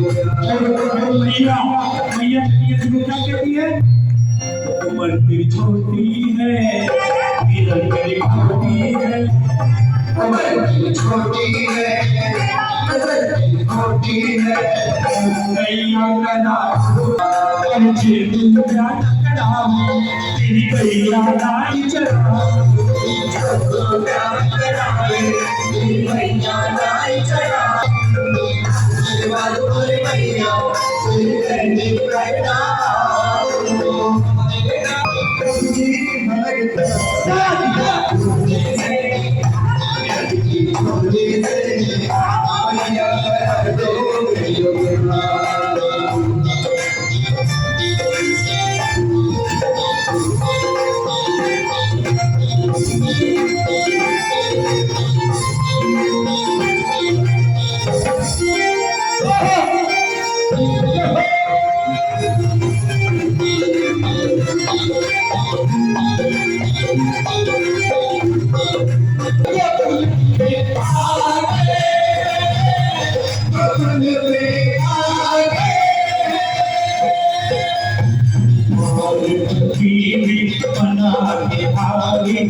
मैया मैया ये तुम्हें क्या कहती है? उम्र तेरी छोटी है, किरण मेरी छोटी है, उम्र तेरी छोटी है, नजर तेरी छोटी है। मैया का नाम मुझे तुम प्यार कराओ, तेरी गैया नाई चढ़ाओ, प्यार करावे तेरी मैया नाई चढ़ावे। आशीर्वाद बोले मैया तेरी रहनी करना। बीवी बना के आई